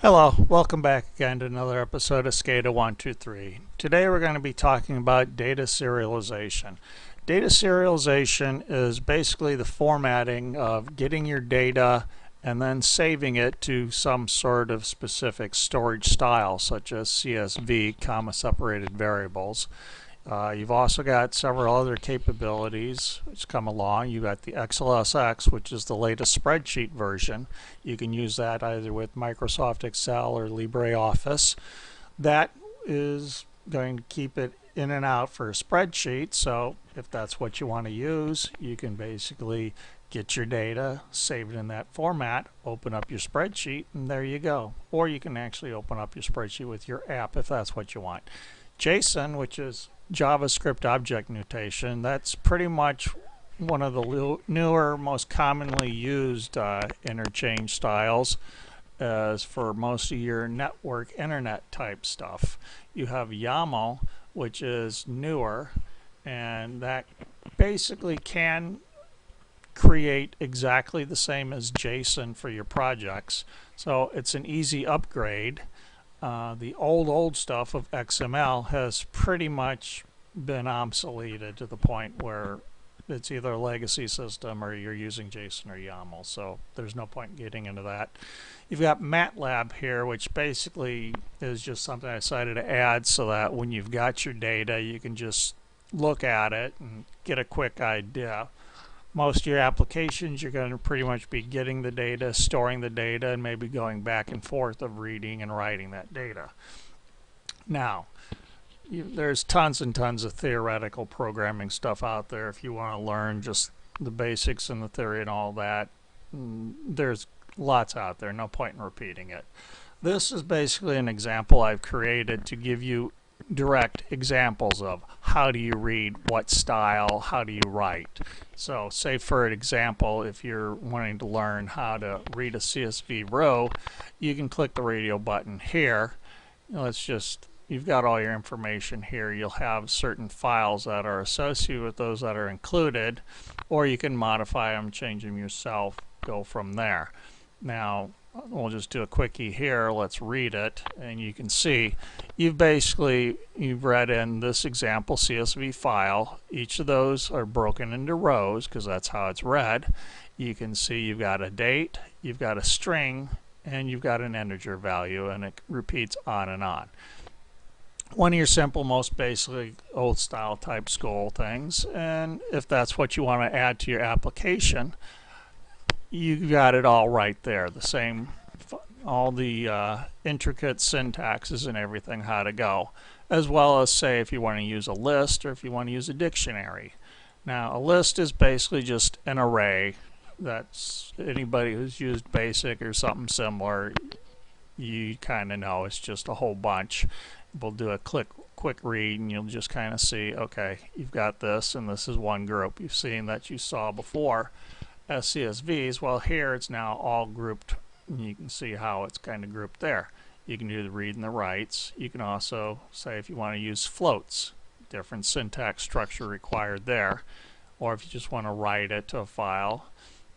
Hello, welcome back again to another episode of SCADA 123. Today we're going to be talking about data serialization. Data serialization is basically the formatting of getting your data and then saving it to some sort of specific storage style, such as CSV, comma separated variables. You've also got several other capabilities which come along. You've got the XLSX, which is the latest spreadsheet version. You can use that either with Microsoft Excel or LibreOffice. That is going to keep it in and out for a spreadsheet, so if that's what you want to use, you can basically get your data, save it in that format, open up your spreadsheet, and there you go. Or you can actually open up your spreadsheet with your app if that's what you want. JSON, which is JavaScript object notation, that's pretty much one of the newer, most commonly used interchange styles as for most of your network internet type stuff. You have YAML, which is newer, and that basically can create exactly the same as JSON for your projects. So it's an easy upgrade. The old stuff of XML has pretty much been obsoleted to the point where it's either a legacy system or you're using JSON or YAML, so there's no point in getting into that. You've got Matplotlib here, which basically is just something I decided to add so that when you've got your data you can just look at it and get a quick idea. Most of your applications, you're going to pretty much be getting the data, storing the data, and maybe going back and forth of reading and writing that data. Now, there's tons and tons of theoretical programming stuff out there if you want to learn just the basics and the theory and all that. There's lots out there, no point in repeating it. This is basically an example I've created to give you direct examples of how do you read, what style, how do you write. So say for example, if you're wanting to learn how to read a CSV row, you can click the radio button here. You've got all your information here. You'll have certain files that are associated with those that are included, or you can modify them, change them yourself, go from there. Now we'll just do a quickie here. Let's read it, and you can see you've read in this example CSV file. Each of those are broken into rows because that's how it's read. You can see you've got a date, you've got a string, and you've got an integer value, and it repeats on and on. One of your simple, most basic old style type school things, and if that's what you want to add to your application, you got it all right there. The same, all the intricate syntaxes and everything, how to go, as well as say if you want to use a list or if you want to use a dictionary. Now a list is basically just an array. That's anybody who's used BASIC or something similar, you kind of know it's just a whole bunch. We'll do a quick read and you'll just kind of see, okay, you've got this and this is one group. You've seen that you saw before as CSVs. Well, here it's now all grouped, and you can see how it's kind of grouped there. You can do the read and the writes. You can also say if you want to use floats, different syntax structure required there, or if you just want to write it to a file.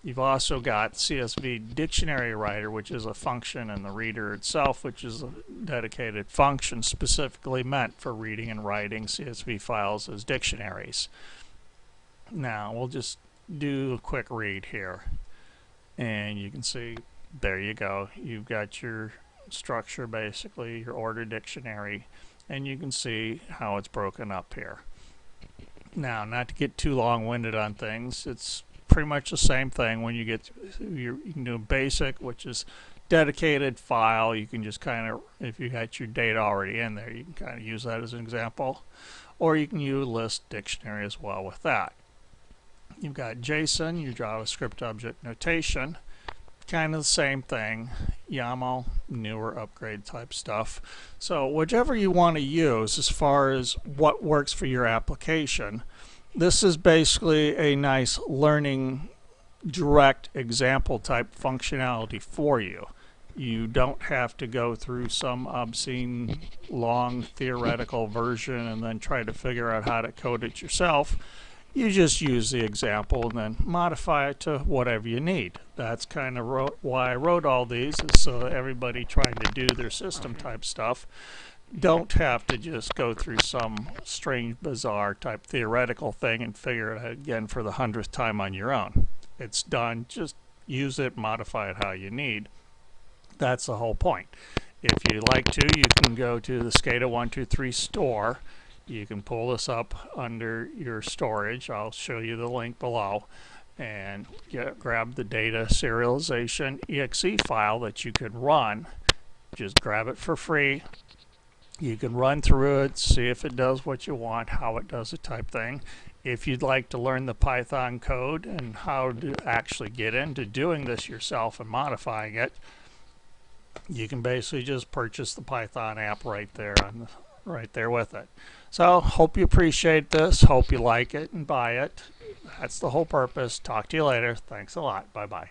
You've also got CSV dictionary writer, which is a function in the reader itself, which is a dedicated function specifically meant for reading and writing CSV files as dictionaries. Now we'll just do a quick read here, and you can see there you go. You've got your structure, basically your order dictionary, and you can see how it's broken up here. Now, not to get too long-winded on things, it's pretty much the same thing. When you get you can do a basic, which is dedicated file. You can just kind of, if you got your data already in there, you can kind of use that as an example, or you can use list dictionary as well with that. You've got JSON, your JavaScript object notation, kind of the same thing. YAML, newer upgrade type stuff. So whichever you want to use as far as what works for your application, this is basically a nice learning direct example type functionality for you. You don't have to go through some obscene long theoretical version and then try to figure out how to code it yourself. You just use the example and then modify it to whatever you need. That's kind of why I wrote all these, is so that everybody trying to do their system type stuff don't have to just go through some strange, bizarre type theoretical thing and figure it out again for the 100th time on your own. It's done. Just use it, modify it how you need. That's the whole point. If you'd like to, you can go to the SCADA123 store. You can pull this up under your storage. I'll show you the link below. And grab the Data Serialization exe file that you can run. Just grab it for free. You can run through it, see if it does what you want, how it does it type thing. If you'd like to learn the Python code and how to actually get into doing this yourself and modifying it, you can basically just purchase the Python app right there with it. So hope you appreciate this, hope you like it and buy it. That's the whole purpose. Talk to you later. Thanks a lot. Bye bye.